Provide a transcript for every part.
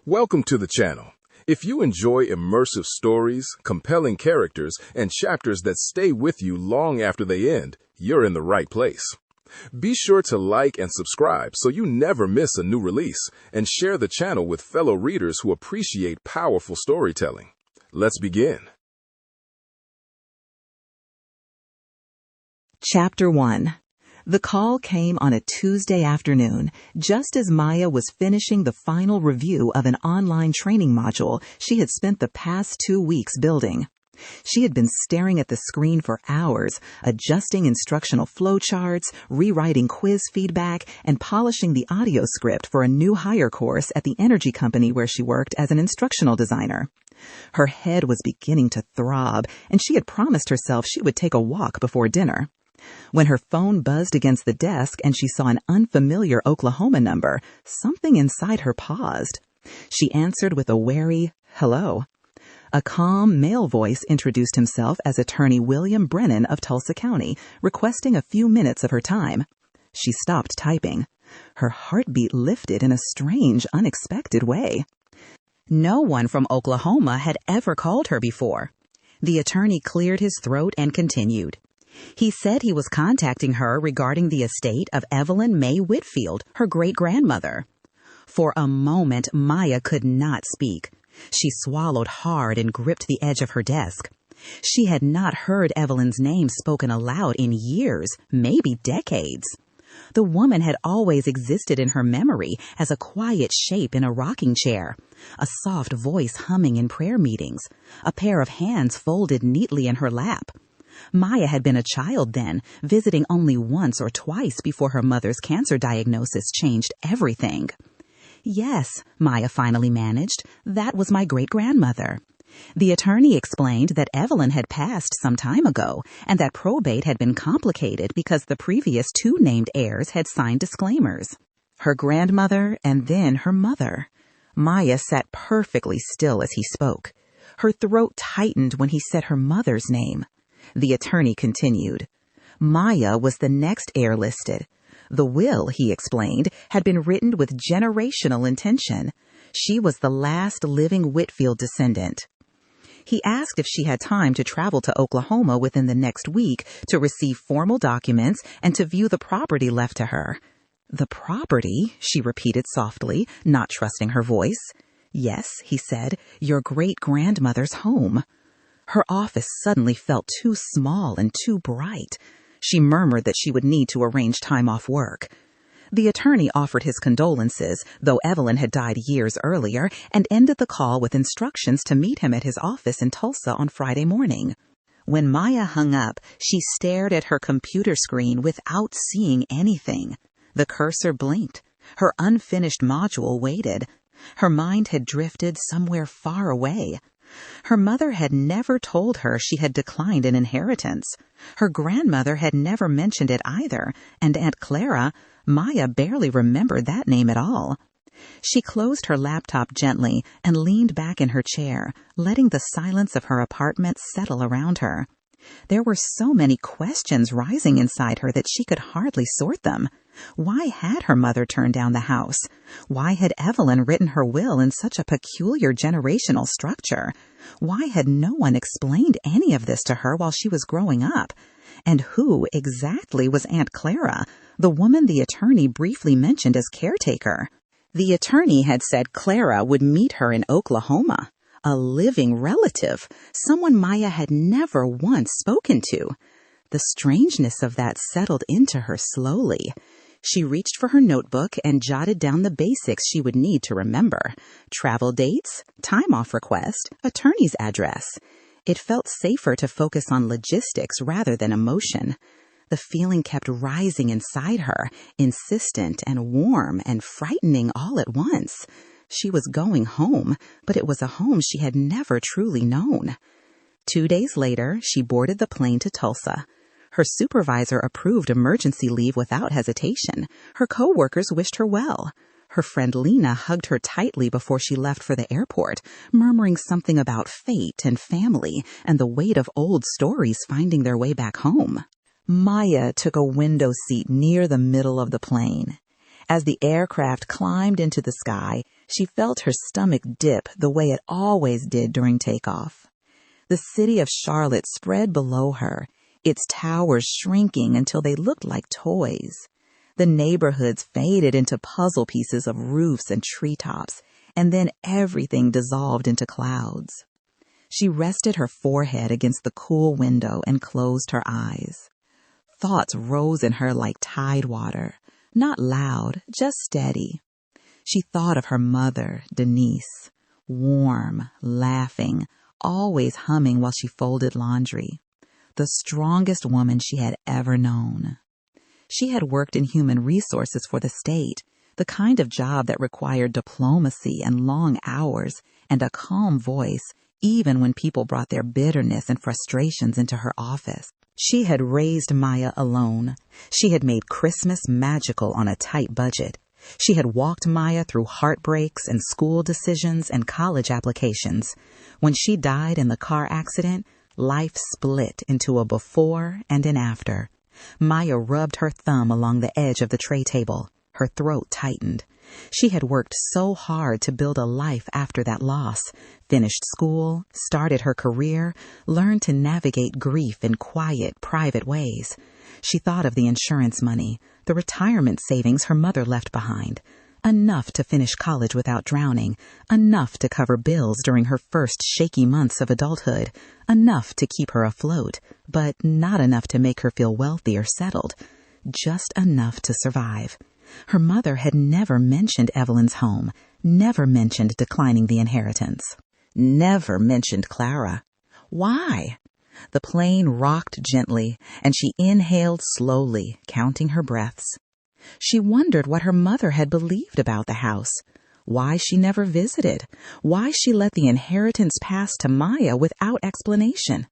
Welcome to the channel. If you enjoy immersive stories, compelling characters, and chapters that stay with you long after they end, you're in the right place. Be sure to like and subscribe so you never miss a new release, and share the channel with fellow readers who appreciate powerful storytelling. Let's begin. Chapter 1. The call came on a Tuesday afternoon, just as Maya was finishing the final review of an online training module she had spent the past 2 weeks building. She had been staring at the screen for hours, adjusting instructional flowcharts, rewriting quiz feedback, and polishing the audio script for a new hire course at the energy company where she worked as an instructional designer. Her head was beginning to throb, and she had promised herself she would take a walk before dinner. When her phone buzzed against the desk and she saw an unfamiliar Oklahoma number, something inside her paused. She answered with a wary, "Hello." A calm male voice introduced himself as Attorney William Brennan of Tulsa County, requesting a few minutes of her time. She stopped typing. Her heartbeat lifted in a strange, unexpected way. No one from Oklahoma had ever called her before. The attorney cleared his throat and continued. He said he was contacting her regarding the estate of Evelyn May Whitfield, her great-grandmother. For a moment, Maya could not speak. She swallowed hard and gripped the edge of her desk. She had not heard Evelyn's name spoken aloud in years, maybe decades. The woman had always existed in her memory as a quiet shape in a rocking chair, a soft voice humming in prayer meetings, a pair of hands folded neatly in her lap. Maya had been a child then, visiting only once or twice before her mother's cancer diagnosis changed everything. "Yes," Maya finally managed, "that was my great-grandmother." The attorney explained that Evelyn had passed some time ago, and that probate had been complicated because the previous 2 named heirs had signed disclaimers. Her grandmother and then her mother. Maya sat perfectly still as he spoke. Her throat tightened when he said her mother's name. The attorney continued. Maya was the next heir listed. The will, he explained, had been written with generational intention. She was the last living Whitfield descendant. He asked if she had time to travel to Oklahoma within the next week to receive formal documents and to view the property left to her. "The property?" she repeated softly, not trusting her voice. "Yes," he said, "your great-grandmother's home." Her office suddenly felt too small and too bright. She murmured that she would need to arrange time off work. The attorney offered his condolences, though Evelyn had died years earlier, and ended the call with instructions to meet him at his office in Tulsa on Friday morning. When Maya hung up, she stared at her computer screen without seeing anything. The cursor blinked. Her unfinished module waited. Her mind had drifted somewhere far away. Her mother had never told her she had declined an inheritance. Her grandmother had never mentioned it either, and Aunt Clara, Maya barely remembered that name at all. She closed her laptop gently and leaned back in her chair, letting the silence of her apartment settle around her. There were so many questions rising inside her that she could hardly sort them. Why had her mother turned down the house? Why had Evelyn written her will in such a peculiar generational structure? Why had no one explained any of this to her while she was growing up? And who exactly was Aunt Clara, the woman the attorney briefly mentioned as caretaker? The attorney had said Clara would meet her in Oklahoma. A living relative, someone Maya had never once spoken to. The strangeness of that settled into her slowly. She reached for her notebook and jotted down the basics she would need to remember. Travel dates, time off request, attorney's address. It felt safer to focus on logistics rather than emotion. The feeling kept rising inside her, insistent and warm and frightening all at once. She was going home, but it was a home she had never truly known. 2 days later, she boarded the plane to Tulsa. Her supervisor approved emergency leave without hesitation. Her co-workers wished her well. Her friend Lena hugged her tightly before she left for the airport, murmuring something about fate and family and the weight of old stories finding their way back home. Maya took a window seat near the middle of the plane. As the aircraft climbed into the sky, she felt her stomach dip the way it always did during takeoff. The city of Charlotte spread below her, its towers shrinking until they looked like toys. The neighborhoods faded into puzzle pieces of roofs and treetops, and then everything dissolved into clouds. She rested her forehead against the cool window and closed her eyes. Thoughts rose in her like tide water, not loud, just steady. She thought of her mother, Denise, warm, laughing, always humming while she folded laundry, the strongest woman she had ever known. She had worked in human resources for the state, the kind of job that required diplomacy and long hours and a calm voice, even when people brought their bitterness and frustrations into her office. She had raised Maya alone. She had made Christmas magical on a tight budget. She had walked Maya through heartbreaks and school decisions and college applications. When she died in the car accident, life split into a before and an after. Maya rubbed her thumb along the edge of the tray table. Her throat tightened. She had worked so hard to build a life after that loss, finished school, started her career, learned to navigate grief in quiet, private ways. She thought of the insurance money, the retirement savings her mother left behind. Enough to finish college without drowning, enough to cover bills during her first shaky months of adulthood, enough to keep her afloat, but not enough to make her feel wealthy or settled, just enough to survive. Her mother had never mentioned Evelyn's home, never mentioned declining the inheritance, never mentioned Clara. Why? The plane rocked gently, and she inhaled slowly, counting her breaths. She wondered what her mother had believed about the house, why she never visited, why she let the inheritance pass to Maya without explanation.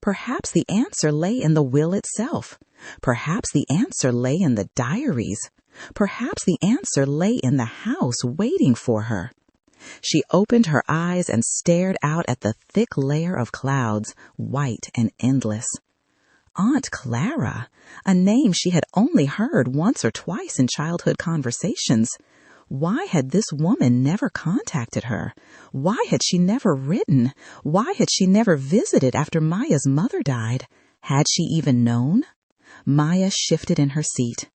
Perhaps the answer lay in the will itself. Perhaps the answer lay in the diaries. Perhaps the answer lay in the house waiting for her. She opened her eyes and stared out at the thick layer of clouds, white and endless. Aunt Clara, a name she had only heard once or twice in childhood conversations. Why had this woman never contacted her? Why had she never written? Why had she never visited after Maya's mother died? Had she even known? Maya shifted in her seat.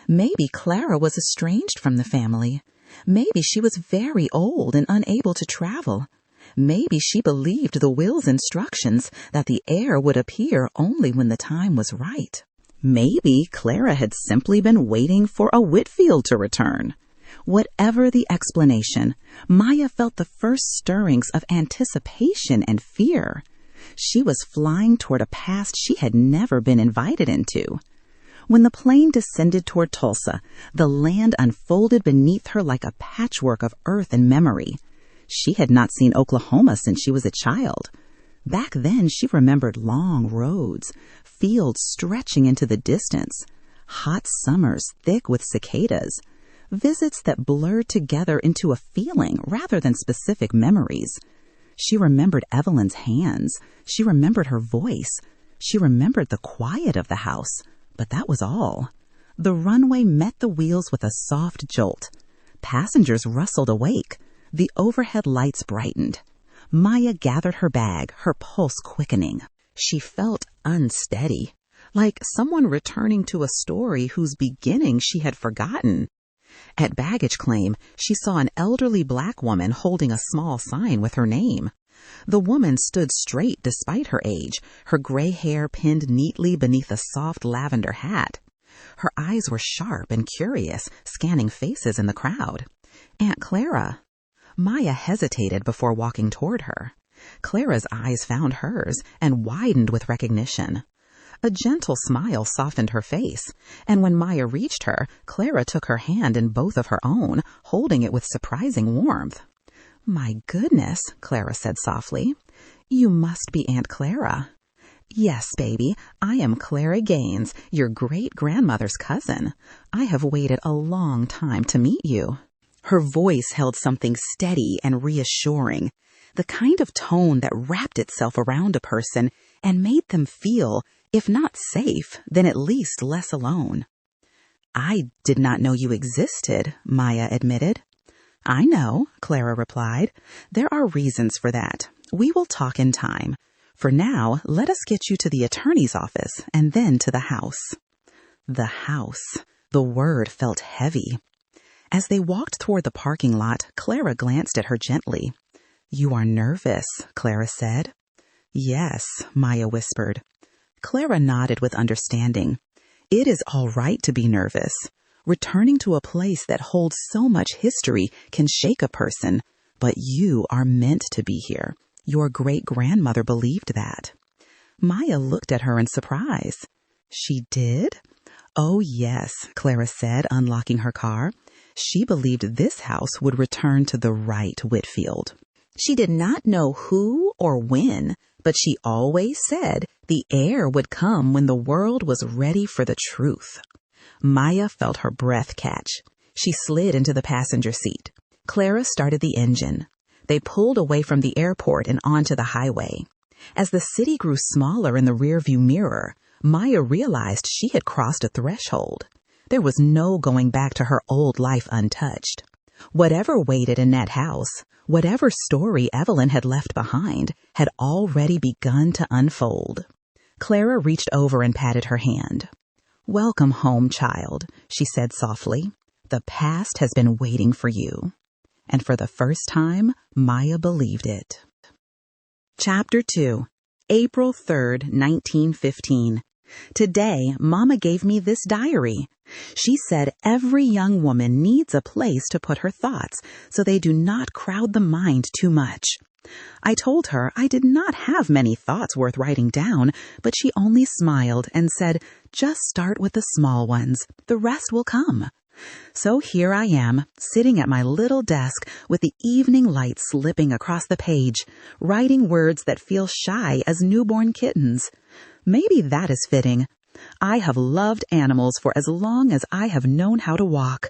Maybe Clara was estranged from the family. Maybe she was very old and unable to travel. Maybe she believed the will's instructions that the heir would appear only when the time was right. Maybe Clara had simply been waiting for a Whitfield to return. Whatever the explanation, Maya felt the first stirrings of anticipation and fear. She was flying toward a past she had never been invited into. When the plane descended toward Tulsa, the land unfolded beneath her like a patchwork of earth and memory. She had not seen Oklahoma since she was a child. Back then, she remembered long roads, fields stretching into the distance, hot summers thick with cicadas, visits that blurred together into a feeling rather than specific memories. She remembered Evelyn's hands. She remembered her voice. She remembered the quiet of the house. But that was all. The runway met the wheels with a soft jolt. Passengers rustled awake. The overhead lights brightened. Maya gathered her bag, her pulse quickening. She felt unsteady, like someone returning to a story whose beginning she had forgotten. At baggage claim, she saw an elderly black woman holding a small sign with her name. The woman stood straight despite her age, her gray hair pinned neatly beneath a soft lavender hat. Her eyes were sharp and curious, scanning faces in the crowd. Aunt Clara. Maya hesitated before walking toward her. Clara's eyes found hers and widened with recognition. A gentle smile softened her face, and when Maya reached her, Clara took her hand in both of her own, holding it with surprising warmth. "My goodness," Clara said softly. "You must be Aunt Clara." "Yes, baby, I am Clara Gaines, your great-grandmother's cousin. I have waited a long time to meet you." Her voice held something steady and reassuring, the kind of tone that wrapped itself around a person and made them feel, if not safe, then at least less alone. I did not know you existed, Maya admitted. I know, Clara replied. There are reasons for that. We will talk in time. For now, let us get you to the attorney's office and then to the house. The house. The word felt heavy. As they walked toward the parking lot, Clara glanced at her gently. You are nervous, Clara said. Yes, Maya whispered. Clara nodded with understanding. It is all right to be nervous. Returning to a place that holds so much history can shake a person, but you are meant to be here. Your great-grandmother believed that. Maya looked at her in surprise. She did? Oh, yes, Clara said, unlocking her car. She believed this house would return to the right Whitfield. She did not know who or when, but she always said the heir would come when the world was ready for the truth. Maya felt her breath catch. She slid into the passenger seat. Clara started the engine. They pulled away from the airport and onto the highway. As the city grew smaller in the rearview mirror, Maya realized she had crossed a threshold. There was no going back to her old life untouched. Whatever waited in that house, whatever story Evelyn had left behind, had already begun to unfold. Clara reached over and patted her hand. Welcome home, child, she said softly. The past has been waiting for you. And for the first time, Maya believed it. Chapter 2, April 3rd, 1915. Today, Mama gave me this diary. She said every young woman needs a place to put her thoughts so they do not crowd the mind too much. I told her I did not have many thoughts worth writing down, but she only smiled and said, just start with the small ones. The rest will come. So here I am, sitting at my little desk with the evening light slipping across the page, writing words that feel shy as newborn kittens. Maybe that is fitting. I have loved animals for as long as I have known how to walk.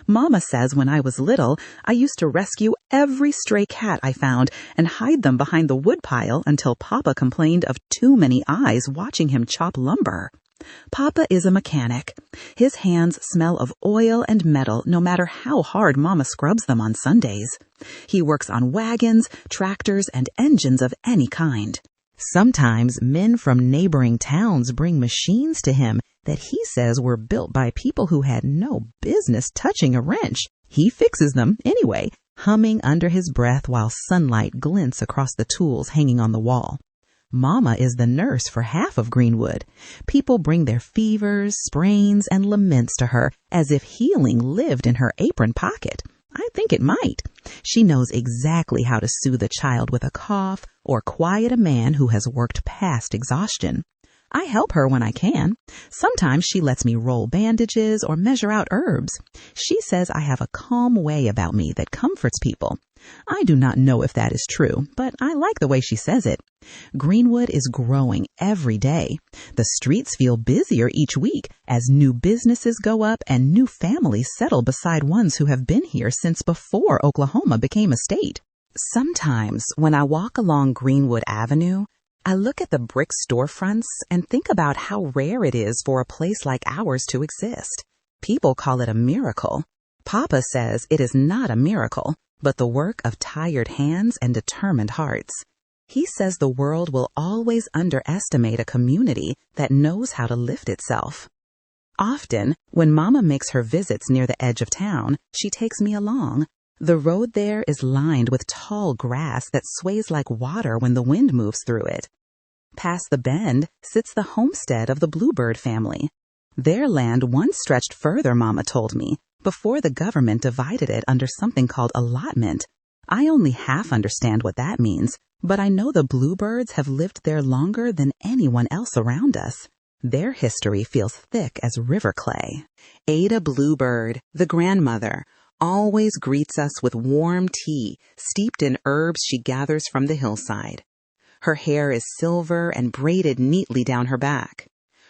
Mama says when I was little, I used to rescue every stray cat I found and hide them behind the woodpile until Papa complained of too many eyes watching him chop lumber. Papa is a mechanic. His hands smell of oil and metal no matter how hard Mama scrubs them on Sundays. He works on wagons, tractors, and engines of any kind. Sometimes men from neighboring towns bring machines to him that he says were built by people who had no business touching a wrench. He fixes them anyway, humming under his breath while sunlight glints across the tools hanging on the wall. Mama is the nurse for half of Greenwood. People bring their fevers, sprains, and laments to her as if healing lived in her apron pocket. I think it might. She knows exactly how to soothe a child with a cough or quiet a man who has worked past exhaustion. I help her when I can. Sometimes she lets me roll bandages or measure out herbs. She says I have a calm way about me that comforts people. I do not know if that is true, but I like the way she says it. Greenwood is growing every day. The streets feel busier each week as new businesses go up and new families settle beside ones who have been here since before Oklahoma became a state. Sometimes when I walk along Greenwood Avenue, I look at the brick storefronts and think about how rare it is for a place like ours to exist. People call it a miracle. Papa says it is not a miracle, but the work of tired hands and determined hearts. He says the world will always underestimate a community that knows how to lift itself. Often, when Mama makes her visits near the edge of town, she takes me along. The road there is lined with tall grass that sways like water when the wind moves through it. Past the bend sits the homestead of the Bluebird family. Their land once stretched further, Mama told me, before the government divided it under something called allotment. I only half understand what that means, but I know the Bluebirds have lived there longer than anyone else around us. Their history feels thick as river clay. Ada Bluebird, the grandmother, always greets us with warm tea steeped in herbs she gathers from the hillside. Her hair is silver and braided neatly down her back.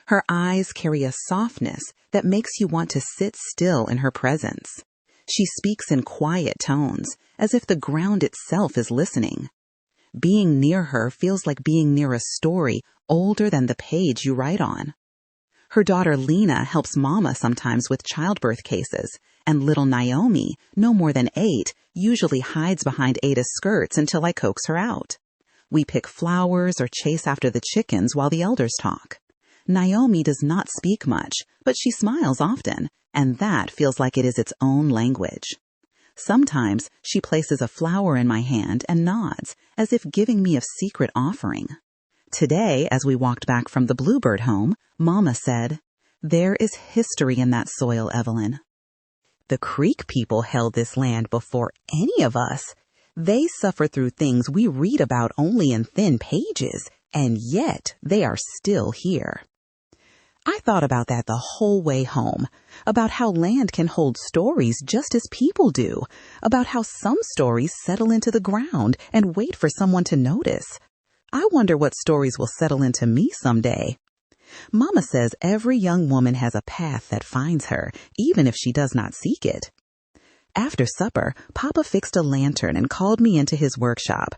Her eyes carry a softness that makes you want to sit still in her presence. She speaks in quiet tones, as if the ground itself is listening. Being near her feels like being near a story older than the page you write on. Her daughter Lena helps Mama sometimes with childbirth cases, and little Naomi, no more than 8, usually hides behind Ada's skirts until I coax her out. We pick flowers or chase after the chickens while the elders talk. Naomi does not speak much, but she smiles often, and that feels like it is its own language. Sometimes she places a flower in my hand and nods, as if giving me a secret offering. Today, as we walked back from the Bluebird home, Mama said, "There is history in that soil, Evelyn. The Creek people held this land before any of us. They suffered through things we read about only in thin pages, and yet they are still here." I thought about that the whole way home, about how land can hold stories just as people do, about how some stories settle into the ground and wait for someone to notice. I wonder what stories will settle into me someday. Mama says every young woman has a path that finds her, even if she does not seek it. After supper, Papa fixed a lantern and called me into his workshop.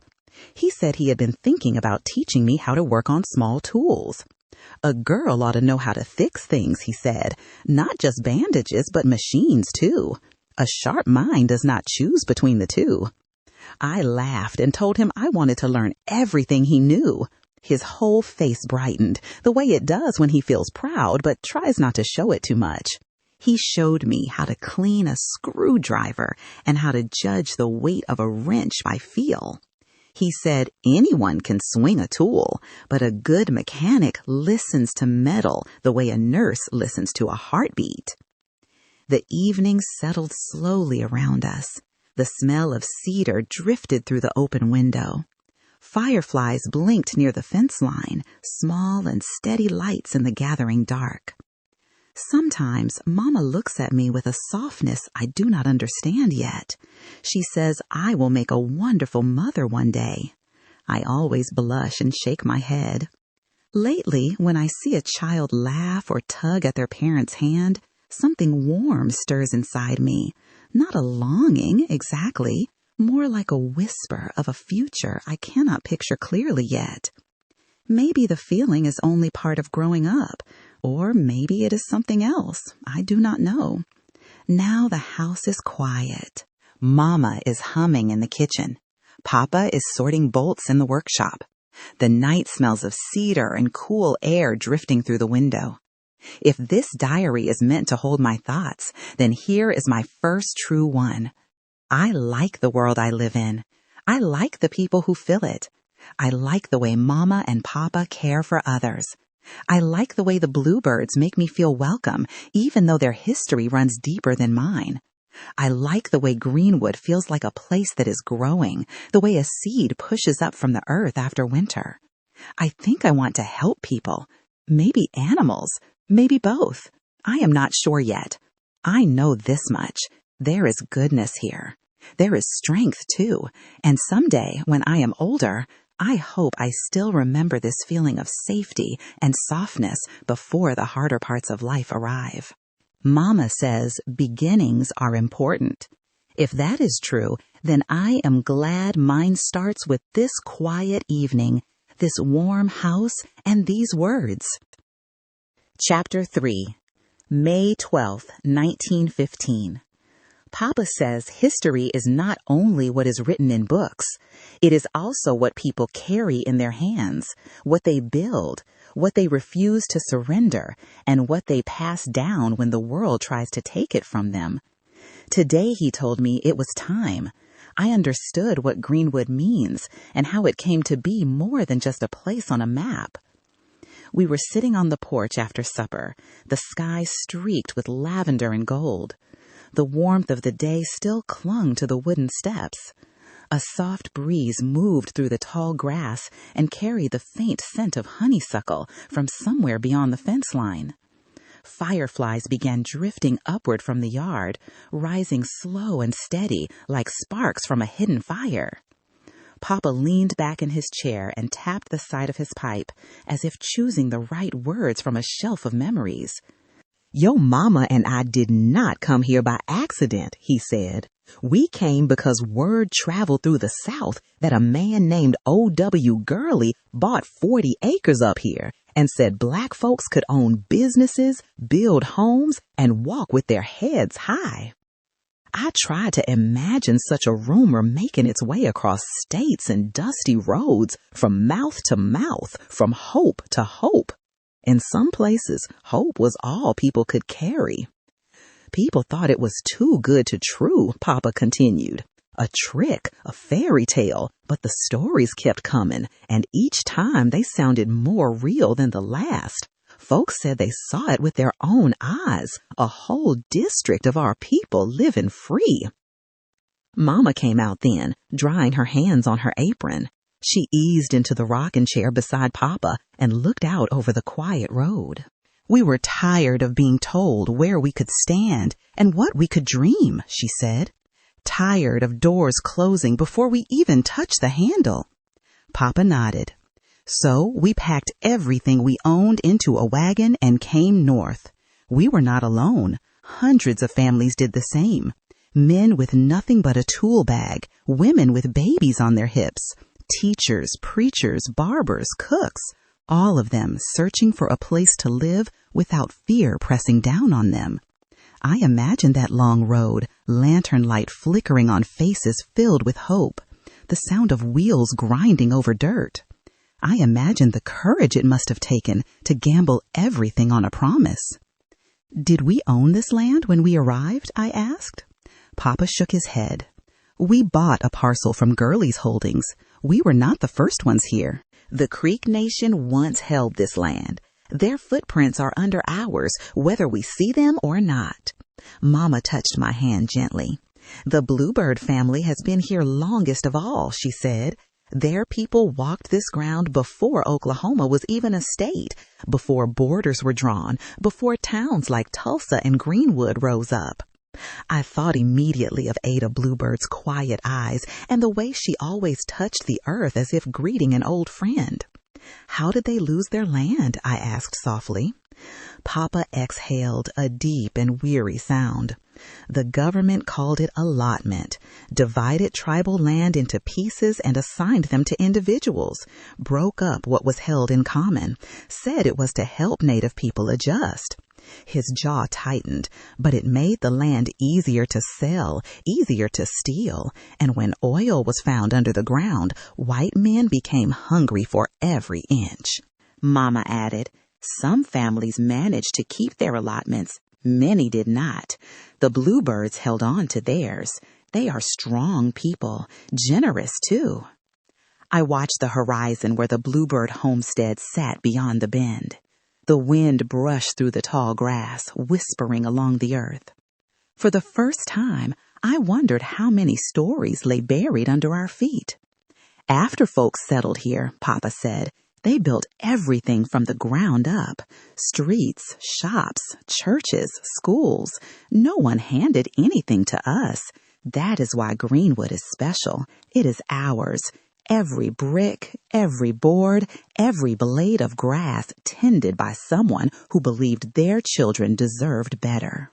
He said he had been thinking about teaching me how to work on small tools. A girl ought to know how to fix things, he said, not just bandages, but machines, too. A sharp mind does not choose between the two. I laughed and told him I wanted to learn everything he knew. His whole face brightened, the way it does when he feels proud, but tries not to show it too much. He showed me how to clean a screwdriver and how to judge the weight of a wrench by feel. He said anyone can swing a tool, but a good mechanic listens to metal the way a nurse listens to a heartbeat. The evening settled slowly around us. The smell of cedar drifted through the open window. Fireflies blinked near the fence line, small and steady lights in the gathering dark. Sometimes Mama looks at me with a softness I do not understand yet. She says I will make a wonderful mother one day. I always blush and shake my head. Lately, when I see a child laugh or tug at their parent's hand, something warm stirs inside me. Not a longing, exactly, more like a whisper of a future I cannot picture clearly yet. Maybe the feeling is only part of growing up, or maybe it is something else. I do not know. Now the house is quiet. Mama is humming in the kitchen. Papa is sorting bolts in the workshop. The night smells of cedar and cool air drifting through the window. If this diary is meant to hold my thoughts, then here is my first true one. I like the world I live in. I like the people who fill it. I like the way Mama and Papa care for others. I like the way the bluebirds make me feel welcome, even though their history runs deeper than mine. I like the way Greenwood feels like a place that is growing, the way a seed pushes up from the earth after winter. I think I want to help people, maybe animals, maybe both. I am not sure yet. I know this much. There is goodness here. There is strength, too, and someday, when I am older, I hope I still remember this feeling of safety and softness before the harder parts of life arrive. Mama says beginnings are important. If that is true, then I am glad mine starts with this quiet evening, this warm house, and these words. Chapter 3, May 12th, 1915. Papa says history is not only what is written in books. It is also what people carry in their hands, what they build, what they refuse to surrender, and what they pass down when the world tries to take it from them. Today, he told me, it was time. I understood what Greenwood means and how it came to be more than just a place on a map. We were sitting on the porch after supper, the sky streaked with lavender and gold. The warmth of the day still clung to the wooden steps. A soft breeze moved through the tall grass and carried the faint scent of honeysuckle from somewhere beyond the fence line. Fireflies began drifting upward from the yard, rising slow and steady like sparks from a hidden fire. Papa leaned back in his chair and tapped the side of his pipe as if choosing the right words from a shelf of memories. "Your mama and I did not come here by accident," he said. "We came because word traveled through the South that a man named O.W. Gurley bought 40 acres up here and said black folks could own businesses, build homes, and walk with their heads high." I tried to imagine such a rumor making its way across states and dusty roads, from mouth to mouth, from hope to hope. In some places, hope was all people could carry. "People thought it was too good to true," Papa continued. "A trick, a fairy tale, but the stories kept coming, and each time they sounded more real than the last. Folks said they saw it with their own eyes, a whole district of our people living free." Mama came out then, drying her hands on her apron. She eased into the rocking chair beside Papa and looked out over the quiet road. "We were tired of being told where we could stand and what we could dream," she said. "Tired of doors closing before we even touched the handle." Papa nodded. "So we packed everything we owned into a wagon and came north. We were not alone. Hundreds of families did the same. Men with nothing but a tool bag, women with babies on their hips, teachers, preachers, barbers, cooks, all of them searching for a place to live without fear pressing down on them. I imagined that long road, lantern light flickering on faces filled with hope, the sound of wheels grinding over dirt. I imagined the courage it must have taken to gamble everything on a promise." "Did we own this land when we arrived?" I asked. Papa shook his head. "We bought a parcel from Gurley's holdings. We were not the first ones here. The Creek Nation once held this land. Their footprints are under ours, whether we see them or not." Mama touched my hand gently. "The Bluebird family has been here longest of all," she said. "Their people walked this ground before Oklahoma was even a state, before borders were drawn, before towns like Tulsa and Greenwood rose up." I thought immediately of Ada Bluebird's quiet eyes and the way she always touched the earth as if greeting an old friend. "How did they lose their land?" I asked softly. Papa exhaled a deep and weary sound. "The government called it allotment, divided tribal land into pieces and assigned them to individuals, broke up what was held in common, said it was to help Native people adjust." His jaw tightened, but it made the land easier to sell, easier to steal, and when oil was found under the ground, white men became hungry for every inch. Mama added, "Some families managed to keep their allotments. Many did not. The Bluebirds held on to theirs. They are strong people, generous too." I watched the horizon where the Bluebird homestead sat beyond the bend. The wind brushed through the tall grass, whispering along the earth. For the first time, I wondered how many stories lay buried under our feet. "After folks settled here," Papa said, "they built everything from the ground up. Streets, shops, churches, schools. No one handed anything to us. That is why Greenwood is special. It is ours. Every brick, every board, every blade of grass tended by someone who believed their children deserved better."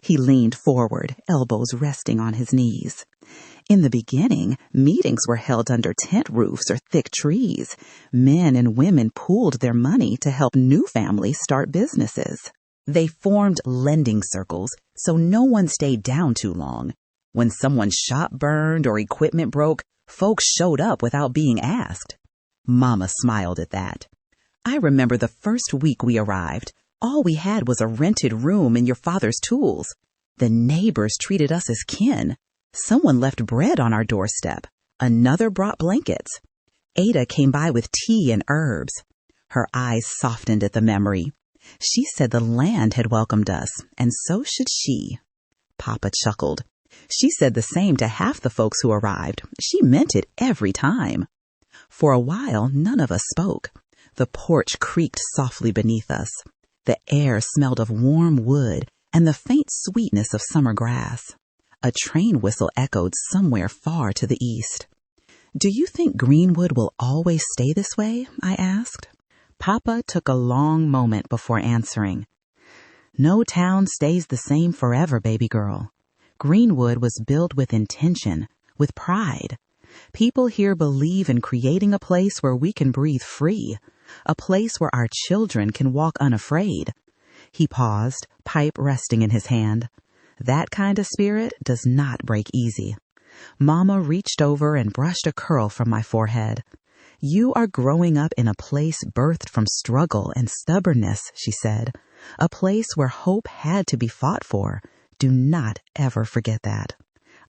He leaned forward, elbows resting on his knees. "In the beginning, meetings were held under tent roofs or thick trees. Men and women pooled their money to help new families start businesses. They formed lending circles so no one stayed down too long. When someone's shop burned or equipment broke, folks showed up without being asked." Mama smiled at that. "I remember the first week we arrived. All we had was a rented room and your father's tools. The neighbors treated us as kin. Someone left bread on our doorstep. Another brought blankets. Ada came by with tea and herbs." Her eyes softened at the memory. "She said the land had welcomed us, and so should she." Papa chuckled. "She said the same to half the folks who arrived. She meant it every time." For a while, none of us spoke. The porch creaked softly beneath us. The air smelled of warm wood and the faint sweetness of summer grass. A train whistle echoed somewhere far to the east. "Do you think Greenwood will always stay this way?" I asked. Papa took a long moment before answering. No town stays the same forever, baby girl. Greenwood was built with intention, with pride. People here believe in creating a place where we can breathe free, a place where our children can walk unafraid. He paused, pipe resting in his hand. That kind of spirit does not break easy. Mama reached over and brushed a curl from my forehead. You are growing up in a place birthed from struggle and stubbornness, she said. A place where hope had to be fought for. Do not ever forget that.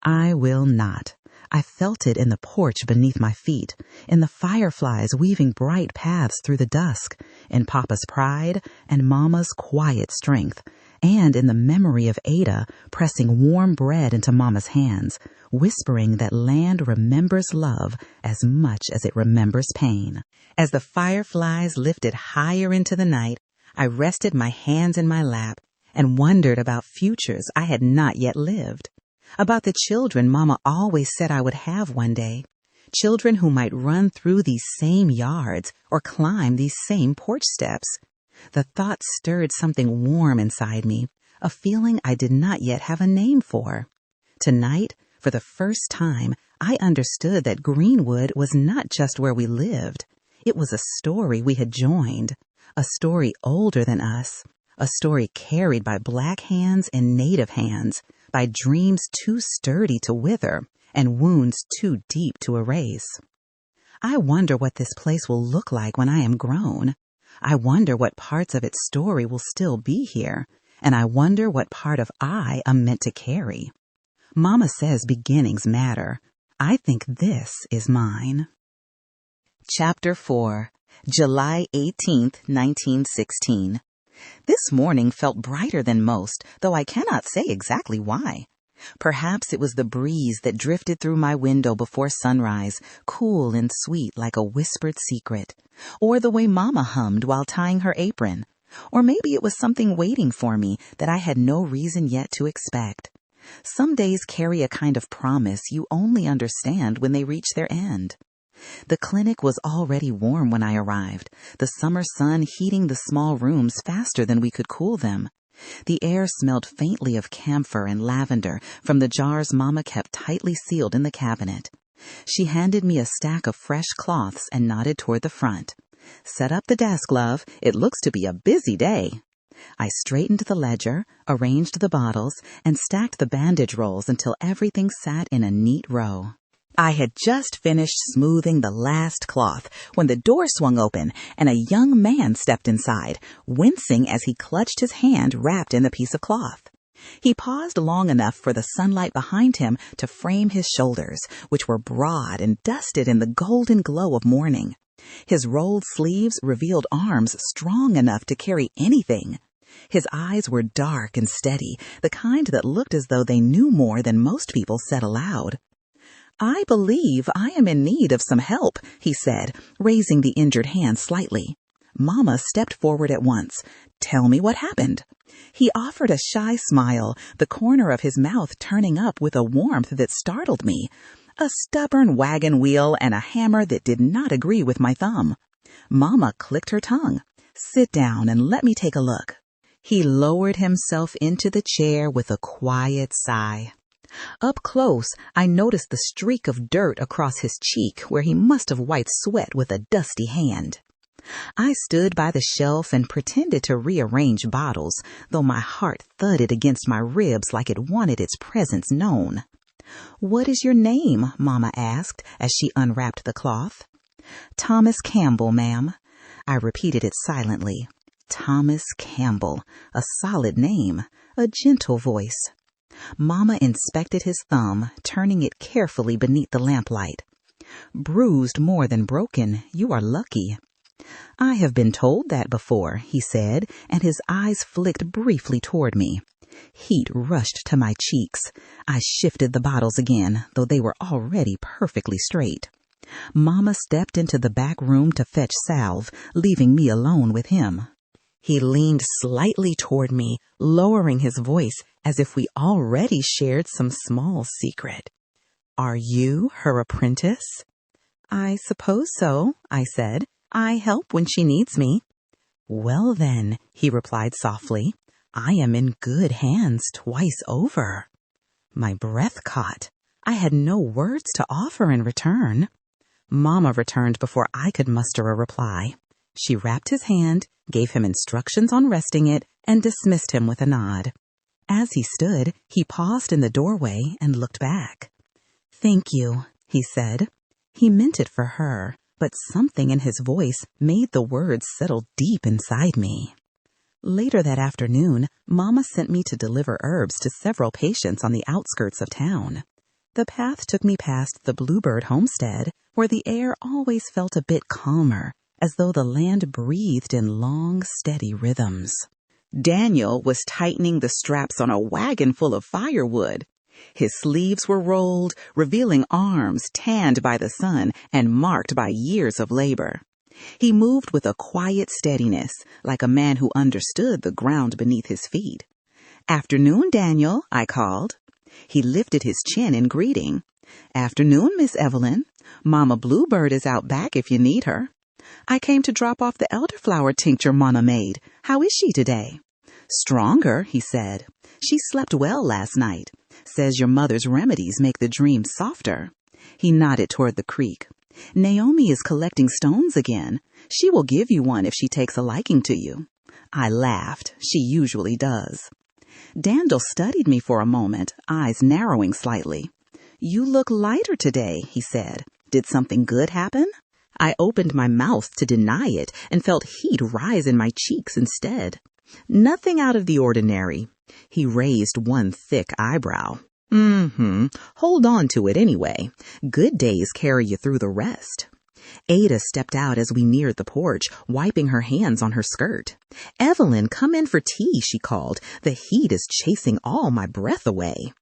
I will not. I felt it in the porch beneath my feet, in the fireflies weaving bright paths through the dusk, in Papa's pride and Mama's quiet strength, and in the memory of Ada pressing warm bread into Mama's hands, whispering that land remembers love as much as it remembers pain. As the fireflies lifted higher into the night, I rested my hands in my lap and wondered about futures I had not yet lived. About the children Mama always said I would have one day. Children who might run through these same yards or climb these same porch steps. The thought stirred something warm inside me, a feeling I did not yet have a name for. Tonight, for the first time, I understood that Greenwood was not just where we lived. It was a story we had joined, a story older than us, a story carried by Black hands and Native hands, by dreams too sturdy to wither and wounds too deep to erase. I wonder what this place will look like when I am grown. I wonder what parts of its story will still be here, and I wonder what part of I am meant to carry. Mama says beginnings matter. I think this is mine. Chapter 4, July 18th, 1916. This morning felt brighter than most, though I cannot say exactly why. Perhaps it was the breeze that drifted through my window before sunrise, cool and sweet like a whispered secret, or the way Mama hummed while tying her apron, or maybe it was something waiting for me that I had no reason yet to expect. Some days carry a kind of promise you only understand when they reach their end. The clinic was already warm when I arrived, the summer sun heating the small rooms faster than we could cool them. The air smelled faintly of camphor and lavender from the jars Mama kept tightly sealed in the cabinet. She handed me a stack of fresh cloths and nodded toward the front. Set up the desk, love. It looks to be a busy day. I straightened the ledger, arranged the bottles, and stacked the bandage rolls until everything sat in a neat row. I had just finished smoothing the last cloth when the door swung open and a young man stepped inside, wincing as he clutched his hand wrapped in the piece of cloth. He paused long enough for the sunlight behind him to frame his shoulders, which were broad and dusted in the golden glow of morning. His rolled sleeves revealed arms strong enough to carry anything. His eyes were dark and steady, the kind that looked as though they knew more than most people said aloud. I believe I am in need of some help, he said, raising the injured hand slightly. Mama stepped forward at once. Tell me what happened. He offered a shy smile, the corner of his mouth turning up with a warmth that startled me. A stubborn wagon wheel and a hammer that did not agree with my thumb. Mama clicked her tongue. Sit down and let me take a look. He lowered himself into the chair with a quiet sigh. Up close, I noticed the streak of dirt across his cheek where he must have wiped sweat with a dusty hand. I stood by the shelf and pretended to rearrange bottles, though my heart thudded against my ribs like it wanted its presence known. What is your name? Mama asked as she unwrapped the cloth. Thomas Campbell, ma'am. I repeated it silently. Thomas Campbell, a solid name, a gentle voice. Mama inspected his thumb, turning it carefully beneath the lamplight. Bruised more than broken, you are lucky. I have been told that before, he said, and his eyes flicked briefly toward me. Heat rushed to my cheeks. I shifted the bottles again, though they were already perfectly straight. Mama stepped into the back room to fetch salve, leaving me alone with him. He leaned slightly toward me, lowering his voice as if we already shared some small secret. Are you her apprentice? I suppose so, I said. I help when she needs me. Well then, he replied softly, I am in good hands twice over. My breath caught. I had no words to offer in return. Mama returned before I could muster a reply. She wrapped his hand, gave him instructions on resting it, and dismissed him with a nod. As he stood, he paused in the doorway and looked back. "Thank you," he said. He meant it for her, but something in his voice made the words settle deep inside me. Later that afternoon, Mama sent me to deliver herbs to several patients on the outskirts of town. The path took me past the Bluebird homestead, where the air always felt a bit calmer, as though the land breathed in long, steady rhythms. Daniel was tightening the straps on a wagon full of firewood. His sleeves were rolled, revealing arms tanned by the sun and marked by years of labor. He moved with a quiet steadiness, like a man who understood the ground beneath his feet. "Afternoon, Daniel," I called. He lifted his chin in greeting. "Afternoon, Miss Evelyn. Mama Bluebird is out back if you need her. I came to drop off the elderflower tincture Mama made. How is she today?" "Stronger," he said. "She slept well last night. Says your mother's remedies make the dreams softer." He nodded toward the creek. "Naomi is collecting stones again. She will give you one if she takes a liking to you." I laughed. She usually does. Dandel studied me for a moment, eyes narrowing slightly. "You look lighter today," he said. "Did something good happen?" I opened my mouth to deny it and felt heat rise in my cheeks instead. "Nothing out of the ordinary." He raised one thick eyebrow. Hold on to it anyway. Good days carry you through the rest." Ada stepped out as we neared the porch, wiping her hands on her skirt. "Evelyn, come in for tea," she called. "The heat is chasing all my breath away."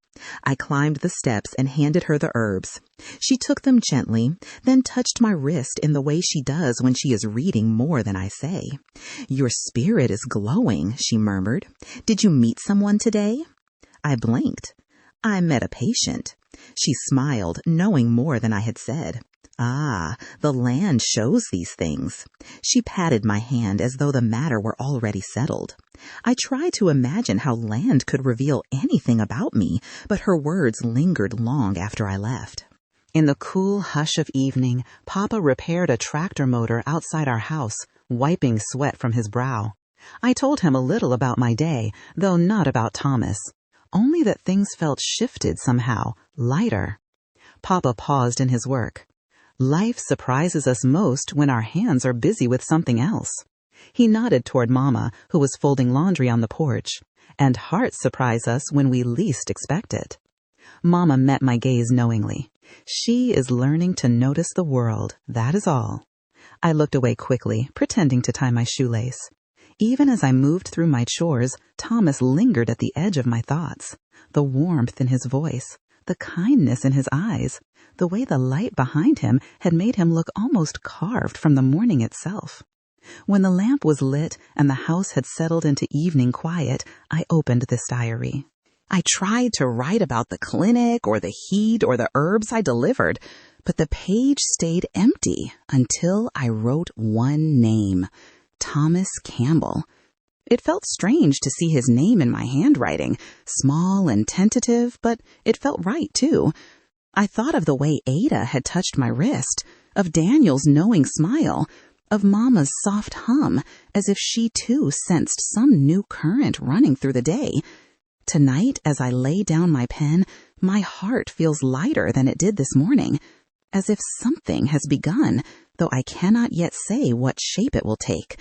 I climbed the steps and handed her the herbs. She took them gently, then touched my wrist in the way she does when she is reading more than I say. "Your spirit is glowing," she murmured. "Did you meet someone today?" I blinked. "I met a patient." She smiled, knowing more than I had said. "Ah, the land shows these things." She patted my hand as though the matter were already settled. I tried to imagine how land could reveal anything about me, but her words lingered long after I left. In the cool hush of evening, Papa repaired a tractor motor outside our house, wiping sweat from his brow. I told him a little about my day, though not about Thomas. Only that things felt shifted somehow, lighter. Papa paused in his work. "Life surprises us most when our hands are busy with something else." He nodded toward Mama, who was folding laundry on the porch. "And hearts surprise us when we least expect it." Mama met my gaze knowingly. She is learning to notice the world, that is all. I looked away quickly, pretending to tie my shoelace. Even as I moved through my chores, Thomas lingered at the edge of my thoughts. The warmth in his voice, the kindness in his eyes, the way the light behind him had made him look almost carved from the morning itself. When the lamp was lit and the house had settled into evening quiet, I opened this diary. I tried to write about the clinic or the heat or the herbs I delivered, but the page stayed empty until I wrote one name, Thomas Campbell. It felt strange to see his name in my handwriting, small and tentative, but it felt right, too. I thought of the way Ada had touched my wrist, of Daniel's knowing smile, of Mama's soft hum, as if she too sensed some new current running through the day. Tonight, as I lay down my pen, my heart feels lighter than it did this morning, as if something has begun, though I cannot yet say what shape it will take.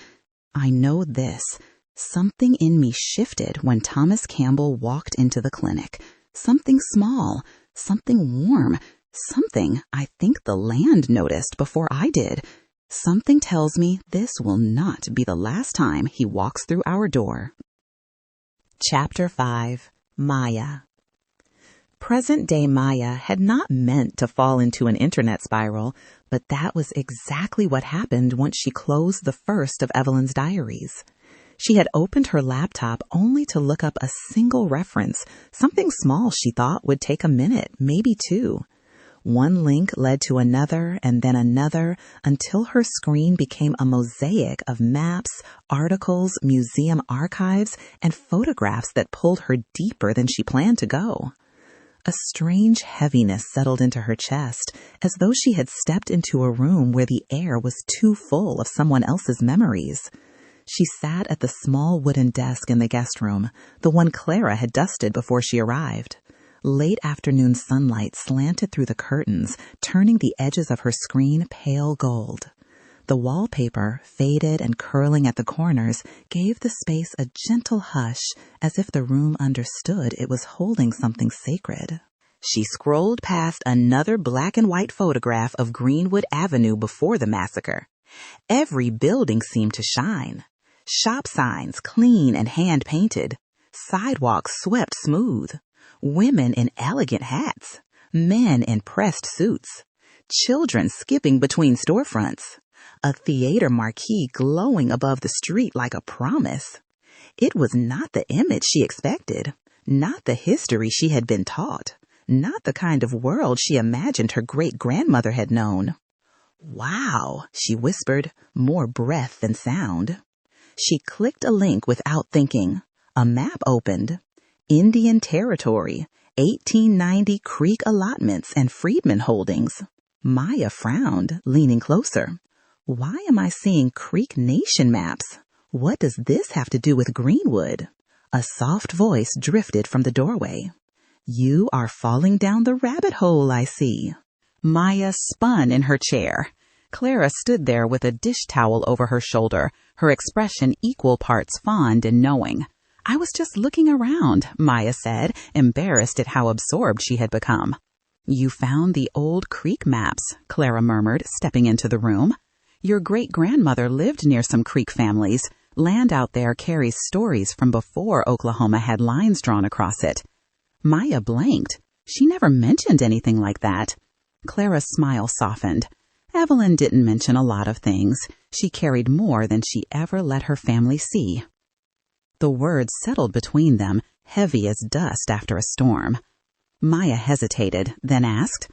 I know this. Something in me shifted when Thomas Campbell walked into the clinic. Something small, something warm, something I think the land noticed before I did. Something tells me this will not be the last time he walks through our door. Chapter 5. Maya. Present-day Maya had not meant to fall into an internet spiral, but that was exactly what happened once she closed the first of Evelyn's diaries. She had opened her laptop only to look up a single reference, something small she thought would take a minute, maybe two. One link led to another and then another until her screen became a mosaic of maps, articles, museum archives, and photographs that pulled her deeper than she planned to go. A strange heaviness settled into her chest, as though she had stepped into a room where the air was too full of someone else's memories. She sat at the small wooden desk in the guest room, the one Clara had dusted before she arrived. Late afternoon sunlight slanted through the curtains, turning the edges of her screen pale gold. The wallpaper, faded and curling at the corners, gave the space a gentle hush, as if the room understood it was holding something sacred. She scrolled past another black and white photograph of Greenwood Avenue before the massacre. Every building seemed to shine. Shop signs clean and hand-painted. Sidewalks swept smooth. Women in elegant hats. Men in pressed suits. Children skipping between storefronts. A theater marquee glowing above the street like a promise. It was not the image she expected, not the history she had been taught, not the kind of world she imagined her great-grandmother had known. "Wow," she whispered, more breath than sound. She clicked a link without thinking. A map opened. Indian Territory, 1890 Creek allotments and freedmen holdings. Maya frowned, leaning closer. Why am I seeing Creek Nation maps? What does this have to do with Greenwood? A soft voice drifted from the doorway. "You are falling down the rabbit hole, I see." Maya spun in her chair. Clara stood there with a dish towel over her shoulder, her expression equal parts fond and knowing. "I was just looking around," Maya said, embarrassed at how absorbed she had become. "You found the old creek maps," Clara murmured, stepping into the room. "Your great-grandmother lived near some creek families. Land out there carries stories from before Oklahoma had lines drawn across it." Maya blanked. She never mentioned anything like that. Clara's smile softened. Evelyn didn't mention a lot of things. She carried more than she ever let her family see. The words settled between them, heavy as dust after a storm. Maya hesitated, then asked,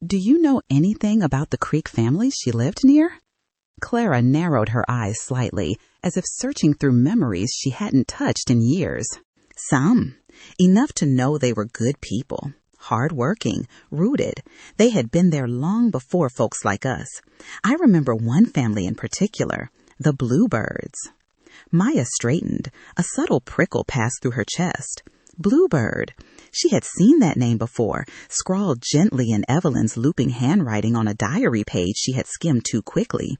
"Do you know anything about the Creek families she lived near?" Clara narrowed her eyes slightly, as if searching through memories she hadn't touched in years. "Some. Enough to know they were good people. Hard-working, rooted. They had been there long before folks like us. I remember one family in particular, the Bluebirds." Maya straightened. A subtle prickle passed through her chest. Bluebird. She had seen that name before, scrawled gently in Evelyn's looping handwriting on a diary page she had skimmed too quickly.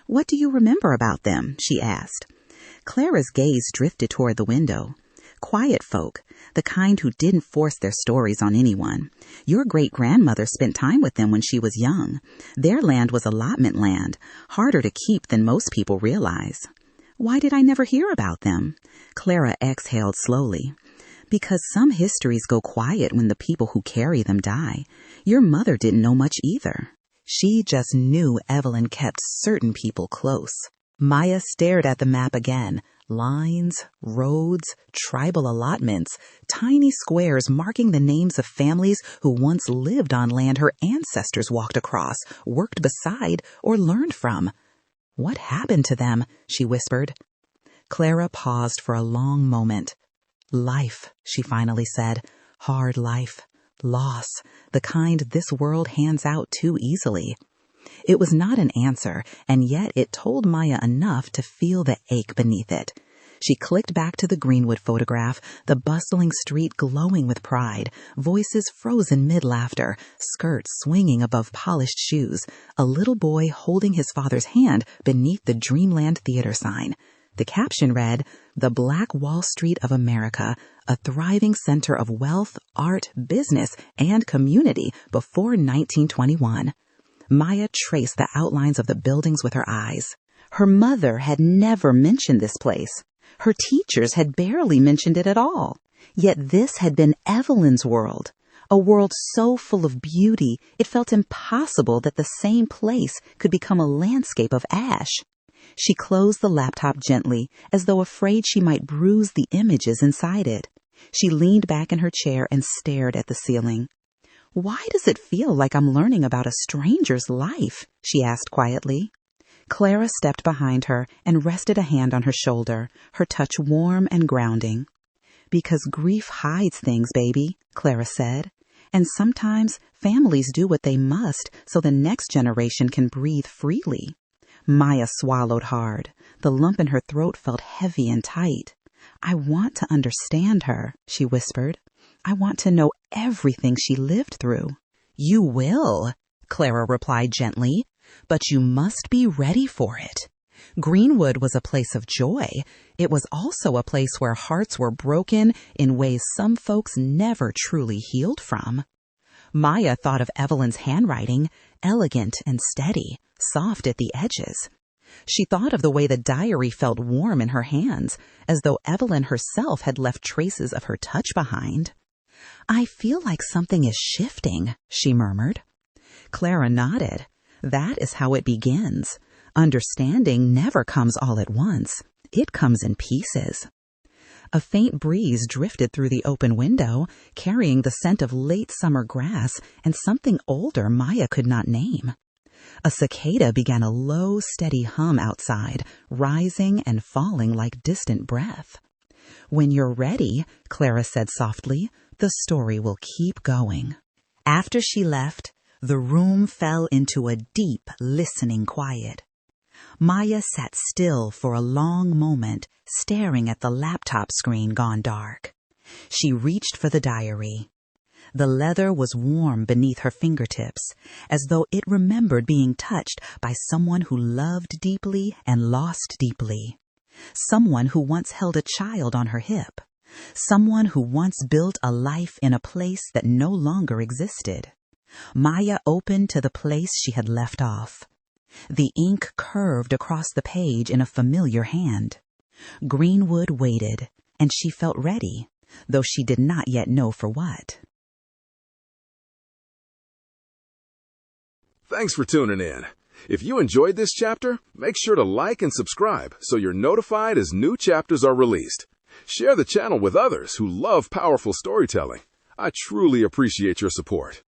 "What do you remember about them?" she asked. Clara's gaze drifted toward the window. Quiet folk, the kind who didn't force their stories on anyone. Your great-grandmother spent time with them when she was young. Their land was allotment land, harder to keep than most people realize. "Why did I never hear about them?" Clara exhaled slowly. "Because some histories go quiet when the people who carry them die. Your mother didn't know much either. She just knew Evelyn kept certain people close." Maya stared at the map again. Lines, roads, tribal allotments, tiny squares marking the names of families who once lived on land her ancestors walked across, worked beside, or learned from. "What happened to them?" she whispered. Clara paused for a long moment. "Life," she finally said. "Hard life. Loss. The kind this world hands out too easily." It was not an answer, and yet it told Maya enough to feel the ache beneath it. She clicked back to the Greenwood photograph, the bustling street glowing with pride, voices frozen mid-laughter, skirts swinging above polished shoes, a little boy holding his father's hand beneath the Dreamland Theater sign. The caption read, "The Black Wall Street of America, a thriving center of wealth, art, business, and community before 1921. Maya traced the outlines of the buildings with her eyes. Her mother had never mentioned this place. Her teachers had barely mentioned it at all. Yet this had been Evelyn's world, a world so full of beauty it felt impossible that the same place could become a landscape of ash. She closed the laptop gently, as though afraid she might bruise the images inside it. She leaned back in her chair and stared at the ceiling. Why does it feel like I'm learning about a stranger's life? She asked quietly. Clara stepped behind her and rested a hand on her shoulder, her touch warm and grounding. Because grief hides things, baby, Clara said. And sometimes families do what they must so the next generation can breathe freely. Maya swallowed hard. The lump in her throat felt heavy and tight. I want to understand her, she whispered. I want to know everything she lived through. You will, Clara replied gently, but you must be ready for it. Greenwood was a place of joy. It was also a place where hearts were broken in ways some folks never truly healed from. Maya thought of Evelyn's handwriting, elegant and steady, soft at the edges. She thought of the way the diary felt warm in her hands, as though Evelyn herself had left traces of her touch behind. I feel like something is shifting, she murmured. Clara nodded. That is how it begins. Understanding never comes all at once. It comes in pieces. A faint breeze drifted through the open window, carrying the scent of late summer grass and something older Maya could not name. A cicada began a low, steady hum outside, rising and falling like distant breath. When you're ready, Clara said softly, the story will keep going. After she left, the room fell into a deep, listening quiet. Maya sat still for a long moment, staring at the laptop screen gone dark. She reached for the diary. The leather was warm beneath her fingertips, as though it remembered being touched by someone who loved deeply and lost deeply. Someone who once held a child on her hip. Someone who once built a life in a place that no longer existed. Maya opened to the place she had left off. The ink curved across the page in a familiar hand. Greenwood waited, and she felt ready, though she did not yet know for what. Thanks for tuning in. If you enjoyed this chapter, make sure to like and subscribe so you're notified as new chapters are released. Share the channel with others who love powerful storytelling. I truly appreciate your support.